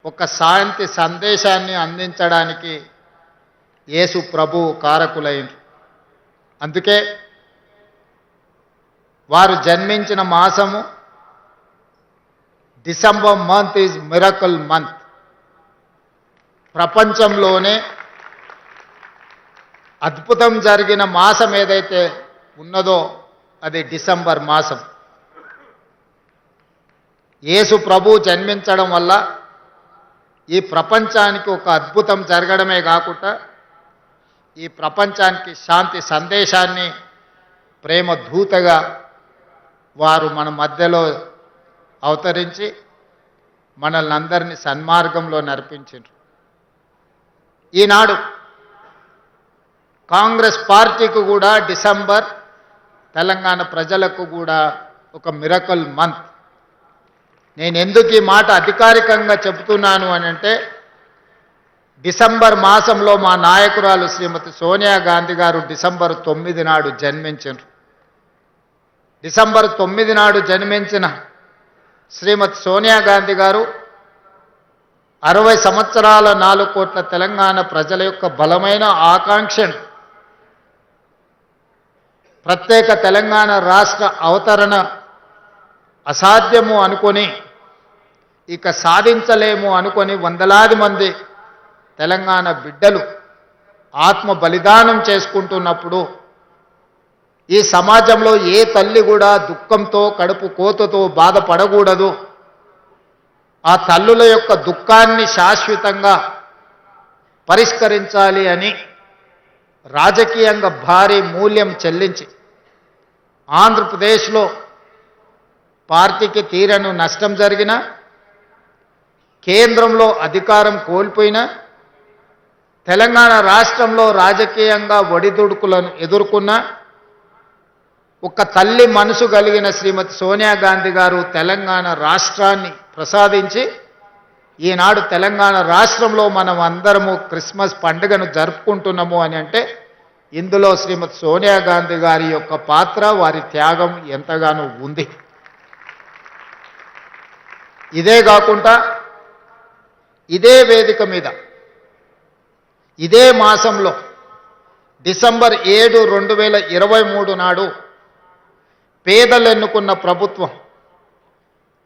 ఒక శాంతి సందేశాన్ని అందించడానికి యేసు ప్రభువు కారకులైన. అందుకే వారు జన్మించిన మాసము December month is miracle month. ప్రపంచంలోనే అద్భుతం జరిగిన మాసం ఏదైతే ఉన్నదో అది డిసెంబర్ మాసం. యేసు ప్రభు జన్మించడం వల్ల ఈ ప్రపంచానికి ఒక అద్భుతం జరగడమే కాకుండా ఈ ప్రపంచానికి శాంతి సందేశాన్ని ప్రేమ దూతగా వారు మన మధ్యలో అవతరించి మనల్ని అందరినీ సన్మార్గంలో నడిపించారు. ఈనాడు కాంగ్రెస్ పార్టీకి కూడా డిసెంబర్ తెలంగాణ ప్రజలకు కూడా ఒక మిరకల్ మంత్. నేను ఎందుకు ఈ మాట అధికారికంగా చెబుతున్నాను అని అంటే, డిసెంబర్ మాసంలో మా నాయకురాలు శ్రీమతి సోనియా గాంధీ గారు డిసెంబర్ 9 నాడు జన్మించారు. డిసెంబర్ 9 నాడు జన్మించిన శ్రీమతి సోనియా గాంధీ గారు 60 సంవత్సరాల 4 కోట్ల తెలంగాణ ప్రజల యొక్క బలమైన ఆకాంక్షను ప్రత్యేక తెలంగాణ రాష్ట్ర అవతరణ అసాధ్యము అనుకొని ఇక సాధించలేము అనుకొని వందలాది మంది తెలంగాణ బిడ్డలు ఆత్మ బలిదానం చేసుకుంటున్నప్పుడు ఈ సమాజంలో ఏ తల్లి కూడా దుఃఖంతో కడుపు కోతతో బాధపడకూడదు. ఆ తల్లుల యొక్క దుఃఖాన్ని శాశ్వతంగా పరిష్కరించాలి అని రాజకీయంగా భారీ మూల్యం చెల్లించి ఆంధ్రప్రదేశ్లో పార్టీకి తీరను నష్టం జరిగిన, కేంద్రంలో అధికారం కోల్పోయిన, తెలంగాణ రాష్ట్రంలో రాజకీయంగా ఒడిదుడుకులను ఎదుర్కొన్న ఒక తల్లి మనసు కలిగిన శ్రీమతి సోనియా గాంధీ గారు తెలంగాణ రాష్ట్రాన్ని ప్రసాదించి ఈనాడు తెలంగాణ రాష్ట్రంలో మనం అందరము క్రిస్మస్ పండుగను జరుపుకుంటున్నాము అని అంటే ఇందులో శ్రీమతి సోనియా గాంధీ గారి యొక్క పాత్ర, వారి త్యాగం ఎంతగానో ఉంది. ఇదే కాకుండా ఇదే వేదిక మీద ఇదే మాసంలో డిసెంబర్ 7, 2023 నాడు పేదలు ఎన్నుకున్న ప్రభుత్వం,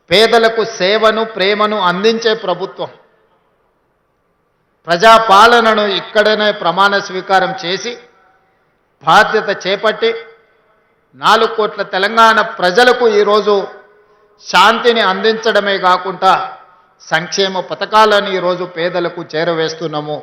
పేదలకు సేవను ప్రేమను అందించే ప్రభుత్వం, ప్రజాపాలనను ఇక్కడనే ప్రమాణ స్వీకారం చేసి బాధ్యత చేపట్టి 4 కోట్ల తెలంగాణ ప్రజలకు ఈరోజు శాంతిని అందించడమే కాకుండా సంక్షేమ పథకాలను ఈరోజు పేదలకు చేరవేస్తున్నాము.